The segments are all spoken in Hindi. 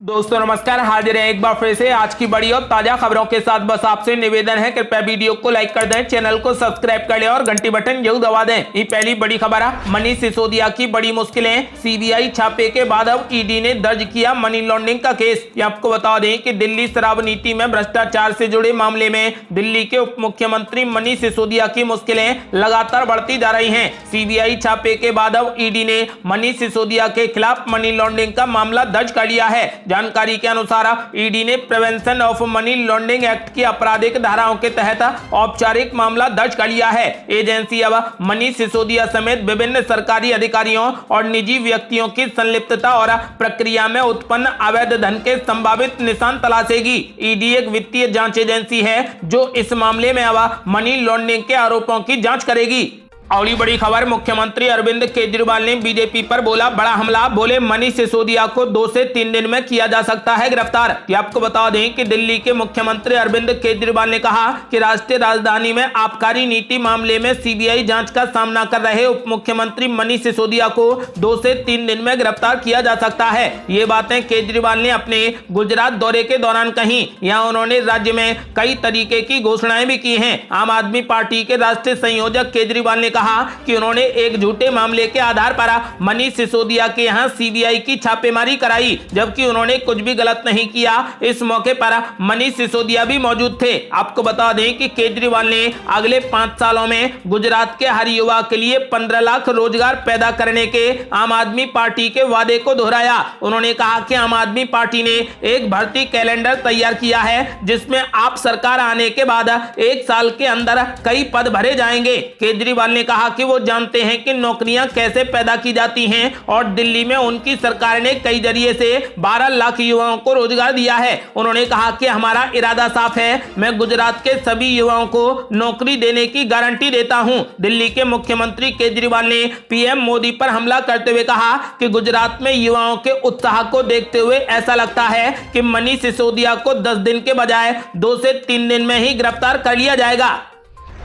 दोस्तों नमस्कार, हाजिर है एक बार फिर से आज की बड़ी और ताजा खबरों के साथ। बस आपसे निवेदन है कृपया वीडियो को लाइक कर दें, चैनल को सब्सक्राइब कर लें और घंटी बटन जरूर दबा दें। ये पहली बड़ी खबर है, मनीष सिसोदिया की बड़ी मुश्किलें। सीबीआई छापे के बाद अब ईडी ने दर्ज किया मनी लॉन्ड्रिंग का केस। ये आपको बता दें कि दिल्ली शराब नीति में भ्रष्टाचार से जुड़े मामले में दिल्ली के उप मुख्यमंत्री मनीष सिसोदिया की मुश्किलें लगातार बढ़ती जा रही हैं। सीबीआई छापे के बाद अब ईडी ने मनीष सिसोदिया के खिलाफ मनी लॉन्ड्रिंग का मामला दर्ज कर लिया है। जानकारी के अनुसार ईडी ने prevention of money laundering act की आपराधिक धाराओं के तहत औपचारिक मामला दर्ज कर लिया है। एजेंसी अब मनीष सिसोदिया समेत विभिन्न सरकारी अधिकारियों और निजी व्यक्तियों की संलिप्तता और प्रक्रिया में उत्पन्न अवैध धन के संभावित निशान तलाशेगी। ईडी एक वित्तीय जांच एजेंसी है जो इस मामले में अब मनी लॉन्ड्रिंग के आरोपों की जांच करेगी। अगली बड़ी खबर, मुख्यमंत्री अरविंद केजरीवाल ने बीजेपी पर बोला बड़ा हमला। बोले मनीष सिसोदिया को 2 से 3 दिन में किया जा सकता है गिरफ्तार। ये आपको बता दें कि दिल्ली के मुख्यमंत्री अरविंद केजरीवाल ने कहा कि राष्ट्रीय राजधानी में आबकारी नीति मामले में सीबीआई जांच का सामना कर रहे उप मुख्यमंत्री मनीष सिसोदिया को 2 से 3 दिन में गिरफ्तार किया जा सकता है। ये बातें केजरीवाल ने अपने गुजरात दौरे के दौरान कही। यहाँ उन्होंने राज्य में कई तरीके की घोषणाएं भी की हैं। आम आदमी पार्टी के राष्ट्रीय संयोजक केजरीवाल ने कहा कि उन्होंने एक झूठे मामले के आधार पर मनीष सिसोदिया के यहां सीबीआई की छापेमारी कराई, जबकि उन्होंने कुछ भी गलत नहीं किया। इस मौके पर मनीष सिसोदिया भी मौजूद थे। आपको बता दें कि केजरीवाल ने अगले 5 सालों में गुजरात के हर युवा के लिए 15 लाख रोजगार पैदा करने के आम आदमी पार्टी के वादे को दोहराया। उन्होंने कहा कि आम आदमी पार्टी ने एक भर्ती कैलेंडर तैयार किया है जिसमें आप सरकार आने के बाद 1 साल के अंदर कई पद भरे जाएंगे। केजरीवाल ने कहा कि वो जानते हैं कि नौकरियां कैसे पैदा की जाती हैं और दिल्ली में उनकी सरकार ने कई जरिए से 12 लाख युवाओं को रोजगार दिया है। उन्होंने कहा कि हमारा इरादा साफ है, मैं गुजरात के सभी युवाओं को नौकरी देने की गारंटी देता हूं। दिल्ली के मुख्यमंत्री केजरीवाल ने पीएम मोदी पर हमला करते हुए कहा कि गुजरात में युवाओं के उत्साह को देखते हुए ऐसा लगता है कि मनीष सिसोदिया को 10 दिन के बजाय 2 से 3 दिन में ही गिरफ्तार कर लिया जाएगा।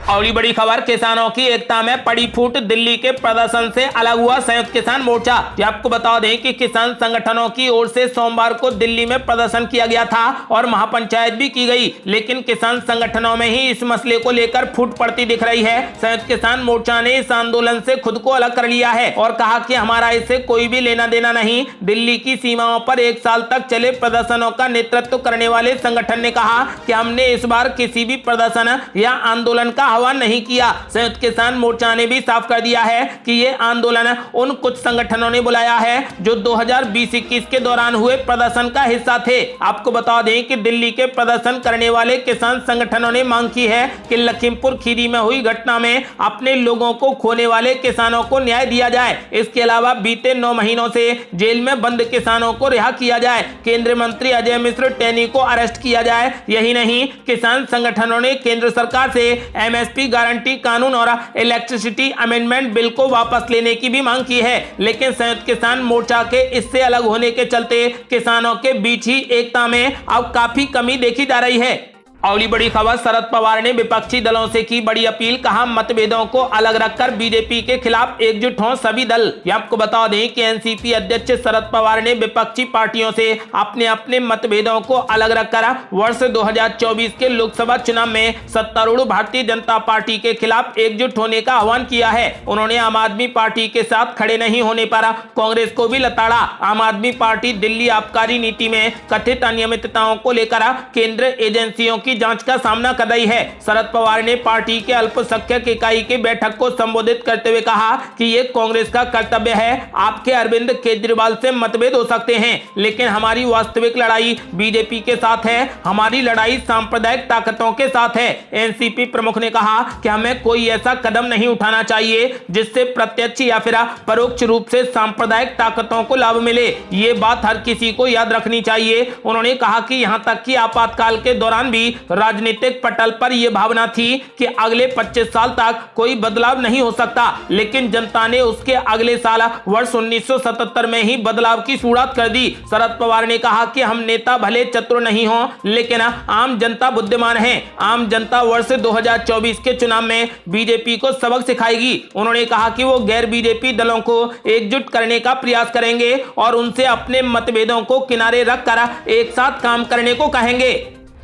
अगली बड़ी खबर, किसानों की एकता में पड़ी फूट। दिल्ली के प्रदर्शन से अलग हुआ संयुक्त किसान मोर्चा। आपको बता दें कि किसान संगठनों की ओर से सोमवार को दिल्ली में प्रदर्शन किया गया था और महापंचायत भी की गई, लेकिन किसान संगठनों में ही इस मसले को लेकर फूट पड़ती दिख रही है। संयुक्त किसान मोर्चा ने इस आंदोलन से खुद को अलग कर लिया है और कहा कि हमारा इससे कोई भी लेना देना नहीं। दिल्ली की सीमाओं पर 1 साल तक चले प्रदर्शनों का नेतृत्व करने वाले संगठन ने कहा कि हमने इस बार किसी भी प्रदर्शन या आंदोलन का आह्वान नहीं किया। संयुक्त किसान मोर्चा ने भी साफ कर दिया है कि ये आंदोलन उन कुछ संगठनों ने बुलाया है जो 2020-21 के दौरान हुए प्रदर्शन का हिस्सा थे। आपको बता दें कि दिल्ली के प्रदर्शन करने वाले किसान संगठनों ने मांग की है कि लखीमपुर खीरी में हुई घटना में अपने लोगों को खोने वाले किसानों को न्याय दिया जाए। इसके अलावा बीते 9 महीनों से जेल में बंद किसानों को रिहा किया जाए। केंद्रीय मंत्री अजय मिश्र टेनी को अरेस्ट किया जाए। यही नहीं, किसान संगठनों ने केंद्र सरकार से एमएसपी गारंटी कानून और इलेक्ट्रिसिटी अमेंडमेंट बिल को वापस लेने की भी मांग की है, लेकिन संयुक्त किसान मोर्चा के इससे अलग होने के चलते किसानों के बीच ही एकता में अब काफी कमी देखी जा रही है। अगली बड़ी खबर, शरद पवार ने विपक्षी दलों से की बड़ी अपील। कहा मतभेदों को अलग रखकर बीजेपी के खिलाफ एकजुट हों सभी दल। आपको बता दें कि एनसीपी अध्यक्ष शरद पवार ने विपक्षी पार्टियों से अपने अपने मतभेदों को अलग रखकर वर्ष 2024 के लोकसभा चुनाव में सत्तारूढ़ भारतीय जनता पार्टी के खिलाफ एकजुट होने का आह्वान किया है। उन्होंने आम आदमी पार्टी के साथ खड़े नहीं होने पर कांग्रेस को भी लताड़ा। आम आदमी पार्टी दिल्ली आबकारी नीति में कथित अनियमितताओं को लेकर केंद्रीय एजेंसियों की जांच का सामना कर रही है। शरद पवार ने पार्टी के अल्पसंख्यक इकाई की बैठक को संबोधित करते हुए कहा कि ये कांग्रेस का कर्तव्य है। आपके अरविंद केजरीवाल से मतभेद हो सकते हैं, लेकिन हमारी वास्तविक लड़ाई बीजेपी के साथ है। हमारी लड़ाई सांप्रदायिक ताकतों के साथ है। एनसीपी प्रमुख ने कहा कि हमें कोई ऐसा कदम नहीं उठाना चाहिए जिससे प्रत्यक्ष या फिर परोक्ष रूप से सांप्रदायिक ताकतों को लाभ मिले। ये बात हर किसी को याद रखनी चाहिए। उन्होंने कहा कि यहां तक कि आपातकाल के दौरान भी राजनीतिक पटल पर यह भावना थी कि अगले 25 साल तक कोई बदलाव नहीं हो सकता, लेकिन जनता ने उसके अगले साल वर्ष 1977 में ही बदलाव की शुरुआत कर दी। शरद पवार ने कहा कि हम नेता भले चतुर नहीं हो, लेकिन आम जनता बुद्धिमान है। आम जनता वर्ष 2024 के चुनाव में बीजेपी को सबक सिखाएगी। उन्होंने कहा कि वो गैर बीजेपी दलों को एकजुट करने का प्रयास करेंगे और उनसे अपने मतभेदों को किनारे रखकर एक साथ काम करने को कहेंगे।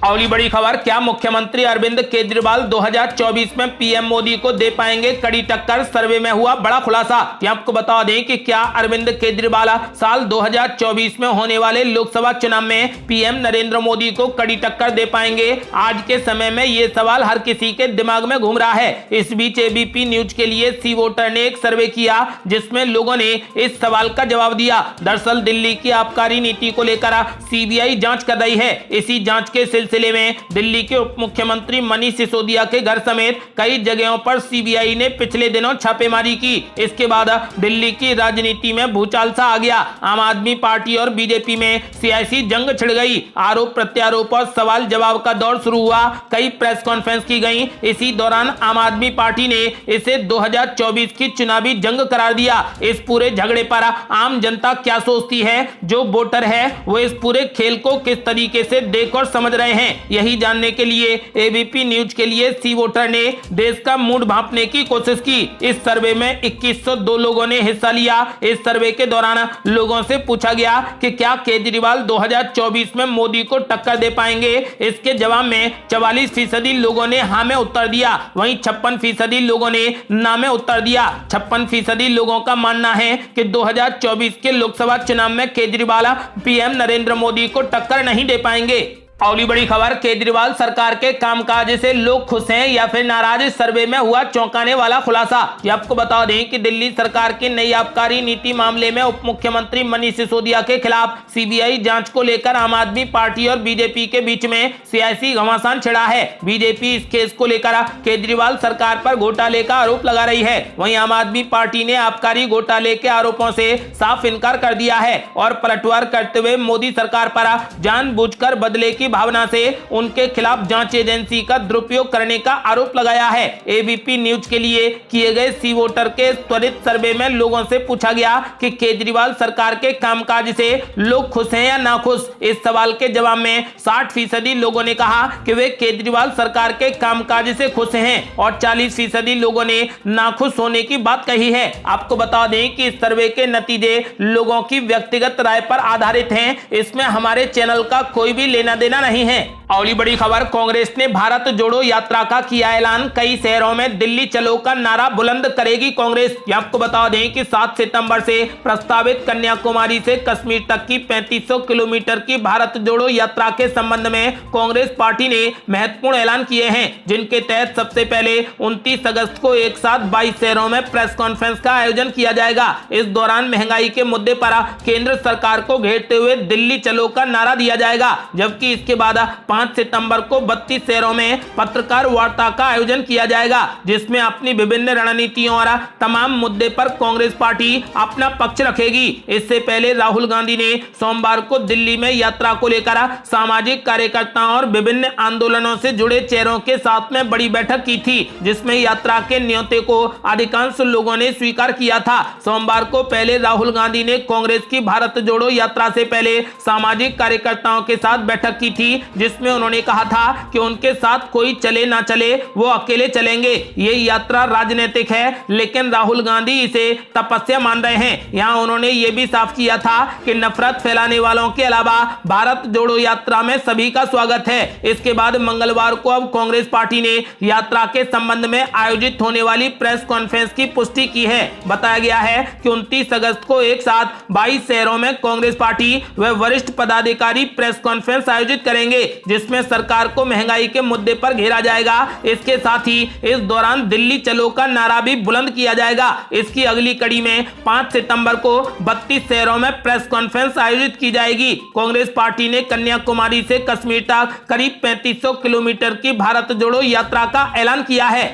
अगली बड़ी खबर, क्या मुख्यमंत्री अरविंद केजरीवाल 2024 में पीएम मोदी को दे पाएंगे कड़ी टक्कर? सर्वे में हुआ बड़ा खुलासा। आपको बता दें कि क्या अरविंद केजरीवाल साल 2024 में होने वाले लोकसभा चुनाव में पीएम नरेंद्र मोदी को कड़ी टक्कर दे पाएंगे? आज के समय में यह सवाल हर किसी के दिमाग में घूम रहा है। इस बीच एबीपी न्यूज के लिए सी वोटर ने एक सर्वे किया जिसमें लोगों ने इस सवाल का जवाब दिया। दरअसल दिल्ली की आबकारी नीति को लेकर सीबीआई जांच कर रही है। इसी जांच के सिलसिले में दिल्ली के उप मुख्यमंत्री मनीष सिसोदिया के घर समेत कई जगहों पर सीबीआई ने पिछले दिनों छापेमारी की। इसके बाद दिल्ली की राजनीति में भूचाल सा आ गया। आम आदमी पार्टी और बीजेपी में सियासी जंग छिड़ गई। आरोप प्रत्यारोप और सवाल जवाब का दौर शुरू हुआ। कई प्रेस कॉन्फ्रेंस की गई। इसी दौरान आम आदमी पार्टी ने इसे 2024 की चुनावी जंग करार दिया। इस पूरे झगड़े पर आम जनता क्या सोचती है? जो वोटर है वो इस पूरे खेल को किस तरीके से देख और समझ रहे हैं, यही जानने के लिए एबीपी न्यूज के लिए सी वोटर ने देश का मूड भांपने की कोशिश की। इस सर्वे में 2102 लोगों ने हिस्सा लिया। इस सर्वे के दौरान लोगों से पूछा गया कि क्या केजरीवाल 2024 में मोदी को टक्कर दे पाएंगे। इसके जवाब में 44% लोगों ने हाँ में उत्तर दिया, वहीं 56% लोगों ने ना में उत्तर दिया। 56% लोगों का मानना है कि 2024 के लोकसभा चुनाव में केजरीवाल पीएम नरेंद्र मोदी को टक्कर नहीं दे पाएंगे। अगली बड़ी खबर, केजरीवाल सरकार के कामकाज से लोग खुश हैं या फिर नाराज? सर्वे में हुआ चौंकाने वाला खुलासा। आपको बता दें कि दिल्ली सरकार की नई आबकारी नीति मामले में उप मुख्यमंत्री मनीष सिसोदिया के खिलाफ सीबीआई जांच को लेकर आम आदमी पार्टी और बीजेपी के बीच में सियासी घमासान छिड़ा है। बीजेपी इस केस को लेकर केजरीवाल सरकार पर घोटाले का आरोप लगा रही है। वहीं आम आदमी पार्टी ने आबकारी घोटाले के आरोपों से साफ इनकार कर दिया है और पलटवार करते हुए मोदी सरकार पर जानबूझकर बदले की भावना से उनके खिलाफ जांच एजेंसी का दुरुपयोग करने का आरोप लगाया है। एबीपी न्यूज के लिए किए गए सी वोटर के त्वरित सर्वे में लोगों से पूछा गया कि केजरीवाल सरकार के कामकाज से लोग खुश हैं या नाखुश। इस सवाल के जवाब में 60% लोगों ने कहा कि वे केजरीवाल सरकार के कामकाज से खुश हैं और 40% लोगों ने नाखुश होने की बात कही है। आपको बता दें कि इस सर्वे के नतीजे लोगों की व्यक्तिगत राय पर आधारित हैं। इसमें हमारे चैनल का कोई भी लेना देना नहीं है। अगली बड़ी खबर, कांग्रेस ने भारत जोड़ो यात्रा का किया ऐलान। कई शहरों में दिल्ली चलो का नारा बुलंद करेगी कांग्रेस। आपको बता दें कि 7 सितंबर से प्रस्तावित कन्याकुमारी से कश्मीर तक की 3500 किलोमीटर की भारत जोड़ो यात्रा के संबंध में कांग्रेस पार्टी ने महत्वपूर्ण ऐलान किए हैं, जिनके तहत सबसे पहले 29 अगस्त को एक साथ 22 शहरों में प्रेस कॉन्फ्रेंस का आयोजन किया जाएगा। इस दौरान महंगाई के मुद्दे पर केंद्र सरकार को घेरते हुए दिल्ली चलो का नारा दिया जाएगा, जबकि इसके बाद 5 सितंबर को 32 शहरों में पत्रकार वार्ता का आयोजन किया जाएगा, जिसमें अपनी विभिन्न रणनीतियों और तमाम मुद्दे पर कांग्रेस पार्टी अपना पक्ष रखेगी। इससे पहले राहुल गांधी ने सोमवार को दिल्ली में यात्रा को लेकर सामाजिक कार्यकर्ताओं और विभिन्न आंदोलनों से जुड़े चेहरों के साथ में बड़ी बैठक की थी, जिसमें यात्रा के न्योते को अधिकांश लोगों ने स्वीकार किया था। सोमवार को पहले राहुल गांधी ने कांग्रेस की भारत जोड़ो यात्रा से पहले सामाजिक कार्यकर्ताओं के साथ बैठक की थी, जिसमें उन्होंने कहा था कि उनके साथ कोई चले ना चले वो अकेले चलेंगे। ये यात्रा राजनीतिक है, लेकिन राहुल गांधी इसे तपस्या मान रहे हैं। यहां उन्होंने ये भी साफ किया था कि नफरत फैलाने वालों के अलावा भारत जोड़ो यात्रा में सभी का स्वागत है। इसके बाद मंगलवार को अब कांग्रेस पार्टी ने यात्रा के संबंध में आयोजित होने वाली प्रेस कॉन्फ्रेंस की पुष्टि की है। बताया गया है कि 29 अगस्त को एक साथ 22 शहरों में कांग्रेस पार्टी व वरिष्ठ पदाधिकारी प्रेस कॉन्फ्रेंस आयोजित करेंगे, जिसमें सरकार को महंगाई के मुद्दे पर घेरा जाएगा। इसके साथ ही इस दौरान दिल्ली चलो का नारा भी बुलंद किया जाएगा। इसकी अगली कड़ी में 5 सितंबर को 32 शहरों में प्रेस कॉन्फ्रेंस आयोजित की जाएगी। कांग्रेस पार्टी ने कन्याकुमारी से कश्मीर तक करीब 3500 किलोमीटर की भारत जोड़ो यात्रा का ऐलान किया है।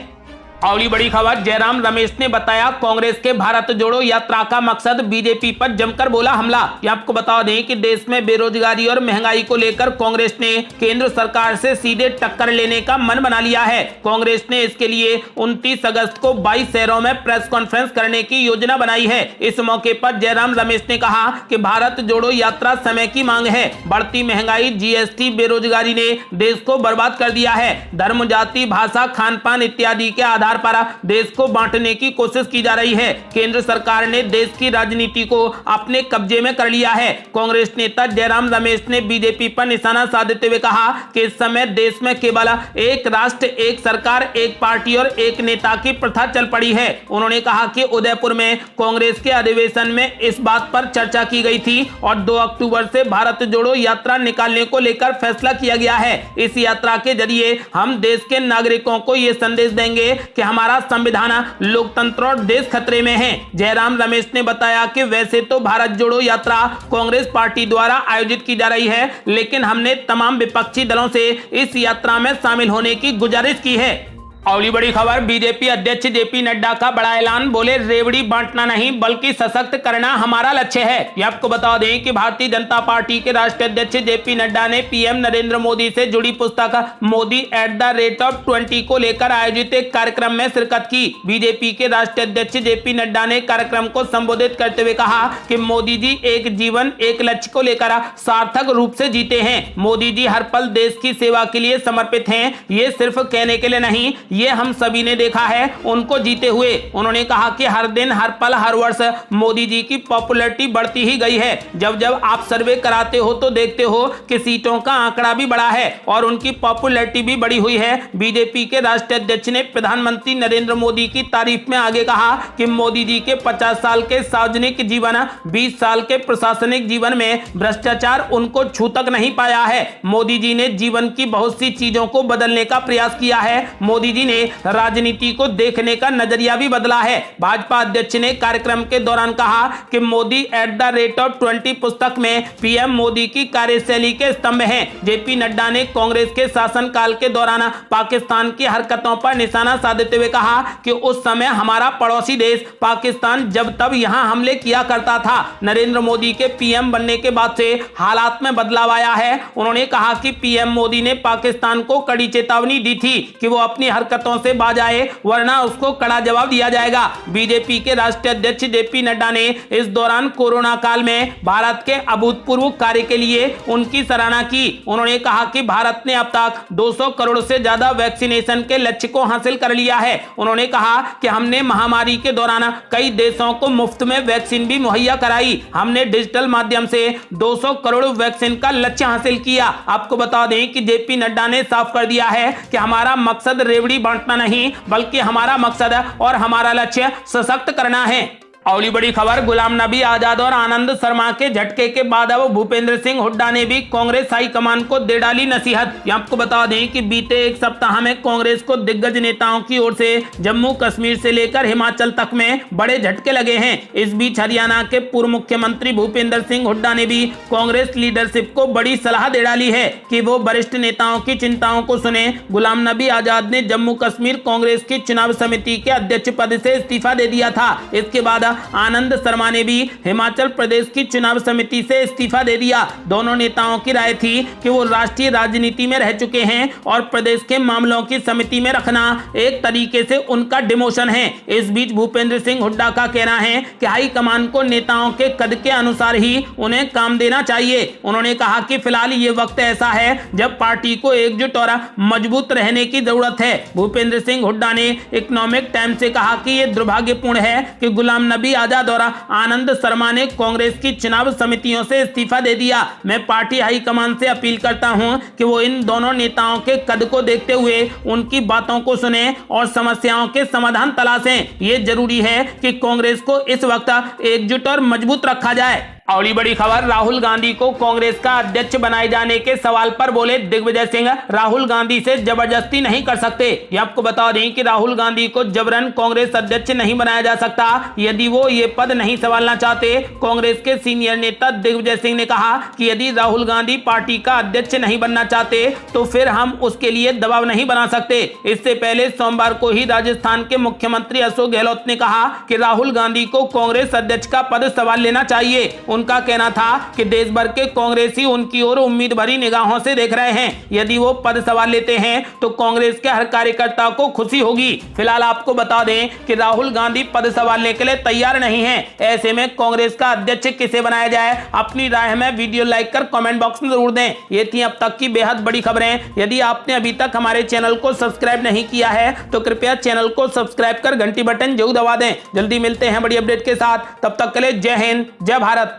अगली बड़ी खबर, जयराम रमेश ने बताया कांग्रेस के भारत जोड़ो यात्रा का मकसद बीजेपी पर जमकर बोला हमला। ये आपको बता दें कि देश में बेरोजगारी और महंगाई को लेकर कांग्रेस ने केंद्र सरकार से सीधे टक्कर लेने का मन बना लिया है। कांग्रेस ने इसके लिए 29 अगस्त को 22 शहरों में प्रेस कॉन्फ्रेंस करने की योजना बनाई है। इस मौके पर जयराम रमेश ने कहा कि भारत जोड़ो यात्रा समय की मांग है। बढ़ती महंगाई, जीएसटी, बेरोजगारी ने देश को बर्बाद कर दिया है। धर्म, जाति, भाषा, खान पान इत्यादि के आधार पर देश को बांटने की कोशिश की जा रही है। केंद्र सरकार ने देश की राजनीति को अपने कब्जे में कर लिया है। कांग्रेस नेता जयराम रमेश ने बीजेपी पर निशाना साधते हुए कहा कि इस समय देश में केवल एक राष्ट्र, एक सरकार, एक पार्टी और एक नेता की प्रथा चल पड़ी है। उन्होंने कहा कि उदयपुर में कांग्रेस के अधिवेशन में इस बात पर चर्चा की गई थी और 2 अक्टूबर से भारत जोड़ो यात्रा निकालने को लेकर फैसला किया गया है। इस यात्रा के जरिए हम देश के नागरिकों को यह संदेश देंगे कि हमारा संविधान, लोकतंत्र और देश खतरे में है। जयराम रमेश ने बताया कि वैसे तो भारत जोड़ो यात्रा कांग्रेस पार्टी द्वारा आयोजित की जा रही है, लेकिन हमने तमाम विपक्षी दलों से इस यात्रा में शामिल होने की गुजारिश की है। अगली बड़ी खबर, बीजेपी अध्यक्ष जेपी नड्डा का बड़ा ऐलान, बोले रेवड़ी बांटना नहीं बल्कि सशक्त करना हमारा लक्ष्य है। ये आपको बता दें कि भारतीय जनता पार्टी के राष्ट्रीय अध्यक्ष जेपी नड्डा ने पीएम नरेंद्र मोदी से जुड़ी पुस्तक मोदी @20 को लेकर आयोजित एक कार्यक्रम में शिरकत की। बीजेपी के राष्ट्रीय अध्यक्ष जेपी नड्डा ने कार्यक्रम को संबोधित करते हुए कहा कि मोदी जी एक जीवन एक लक्ष्य को लेकर सार्थक रूप से जीते हैं। मोदी जी हर पल देश की सेवा के लिए समर्पित हैं। ये सिर्फ कहने के लिए नहीं, ये हम सभी ने देखा है उनको जीते हुए। उन्होंने कहा कि हर दिन, हर पल, हर वर्ष मोदी जी की पॉपुलैरिटी बढ़ती ही गई है। जब जब आप सर्वे कराते हो तो देखते हो कि सीटों का आंकड़ा भी बढ़ा है और उनकी पॉपुलैरिटी भी बढ़ी हुई है। बीजेपी के राष्ट्रीय अध्यक्ष ने प्रधानमंत्री नरेंद्र मोदी की तारीफ में आगे कहा कि मोदी जी के 50 साल के सार्वजनिक जीवन, 20 साल के प्रशासनिक जीवन में भ्रष्टाचार उनको छू तक नहीं पाया है। मोदी जी ने जीवन की बहुत सी चीजों को बदलने का प्रयास किया है। मोदी जी ने राजनीति को देखने का नजरिया भी बदला है। भाजपा अध्यक्ष ने कार्यक्रम के दौरान कहा कि मोदी @20 पुस्तक में पीएम मोदी की कार्यशैली के स्तंभ हैं। जेपी नड्डा ने कांग्रेस के शासनकाल के दौरान पाकिस्तान की हरकतों पर निशाना साधते हुए कहा कि उस समय हमारा पड़ोसी देश पाकिस्तान जब तब यहां हमले किया करता था। नरेंद्र मोदी के पीएम बनने के बाद से हालात में बदलाव आया है। उन्होंने कहा कि पीएम मोदी ने पाकिस्तान को कड़ी चेतावनी दी थी कि वो अपनी हरकतों से बाज आए, वरना उसको कड़ा जवाब दिया जाएगा। बीजेपी के राष्ट्रीय अध्यक्ष जेपी नड्डा ने इस दौरान कोरोना काल में भारत के अभूतपूर्व कार्य के लिए उनकी सराहना की। उन्होंने कहा कि भारत ने अब तक 200 करोड़ से ज्यादा वैक्सीनेशन के लक्ष्य को हासिल कर लिया है। उन्होंने कहा कि हमने महामारी के दौरान कई देशों को मुफ्त में वैक्सीन भी मुहैया कराई। हमने डिजिटल माध्यम से 200 करोड़ वैक्सीन का लक्ष्य हासिल किया। आपको बता दें कि जेपी नड्डा ने साफ कर दिया है कि हमारा मकसद रेवड़ी बांटना नहीं बल्कि हमारा मकसद और हमारा लक्ष्य सशक्त करना है। अगली बड़ी खबर, गुलाम नबी आजाद और आनंद शर्मा के झटके के बाद अब भूपेंद्र सिंह हुड्डा ने भी कांग्रेस हाईकमान को दे डाली नसीहत। आपको बता दें कि बीते एक सप्ताह में कांग्रेस को दिग्गज नेताओं की ओर से जम्मू कश्मीर से लेकर हिमाचल तक में बड़े झटके लगे हैं। इस बीच हरियाणा के पूर्व मुख्यमंत्री भूपेंद्र सिंह हुड्डा ने भी कांग्रेस लीडरशिप को बड़ी सलाह दे डाली है कि वो वरिष्ठ नेताओं की चिंताओं को सुने। गुलाम नबी आजाद ने जम्मू कश्मीर कांग्रेस की चुनाव समिति के अध्यक्ष पद से इस्तीफा दे दिया था। इसके बाद आनंद शर्मा ने भी हिमाचल प्रदेश की चुनाव समिति से इस्तीफा दे दिया। दोनों नेताओं की राय थी कि वो राष्ट्रीय राजनीति में रह चुके हैं और प्रदेश के मामलों की समिति में रखना एक तरीके से उनका डिमोशन है। इस बीच भूपेंद्र सिंह हुड्डा का कहना है कि हाईकमान को नेताओं के कद के अनुसार ही उन्हें काम देना चाहिए। उन्होंने कहा कि फिलहाल ये वक्त ऐसा है जब पार्टी को एकजुट और मजबूत रहने की जरूरत है। भूपेंद्र सिंह हुड्डा ने इकोनॉमिक टाइम्स से कहा कि यह दुर्भाग्यपूर्ण है कि गुलाम नबी आजाद और आनंद शर्मा ने कांग्रेस की चुनाव समितियों से इस्तीफा दे दिया। मैं पार्टी हाईकमान से अपील करता हूं कि वो इन दोनों नेताओं के कद को देखते हुए उनकी बातों को सुने और समस्याओं के समाधान तलाशें। ये जरूरी है कि कांग्रेस को इस वक्त एकजुट और मजबूत रखा जाए। अगली बड़ी खबर, राहुल गांधी को कांग्रेस का अध्यक्ष बनाए जाने के सवाल पर बोले दिग्विजय सिंह, राहुल गांधी से जबरदस्ती नहीं कर सकते। ये आपको बता दें कि राहुल गांधी को जबरन कांग्रेस अध्यक्ष नहीं बनाया जा सकता यदि वो ये पद नहीं संभालना चाहते। कांग्रेस के सीनियर नेता दिग्विजय सिंह ने कहा कि यदि राहुल गांधी पार्टी का अध्यक्ष नहीं बनना चाहते तो फिर हम उसके लिए दबाव नहीं बना सकते। इससे पहले सोमवार को ही राजस्थान के मुख्यमंत्री अशोक गहलोत ने कहा कि राहुल गांधी को कांग्रेस अध्यक्ष का पद संभाल लेना चाहिए। उनका कहना था कि देश भर के कांग्रेसी उनकी ओर उम्मीद भरी निगाहों से देख रहे हैं। यदि वो पद संभाल लेते हैं तो कांग्रेस के हर कार्यकर्ता को खुशी होगी। फिलहाल आपको बता दें कि राहुल गांधी पद संभालने के लिए तैयार नहीं हैं। ऐसे में कांग्रेस का अध्यक्ष किसे बनाया जाए, अपनी राय हमें वीडियो लाइक कर कमेंट बॉक्स में जरूर दें। ये थी अब तक की बेहद बड़ी खबरें। यदि आपने अभी तक हमारे चैनल को सब्सक्राइब नहीं किया है तो कृपया चैनल को सब्सक्राइब कर घंटी बटन जरूर दबा दें। जल्दी मिलते हैं बड़ी अपडेट के साथ, तब तक के लिए जय हिंद, जय भारत।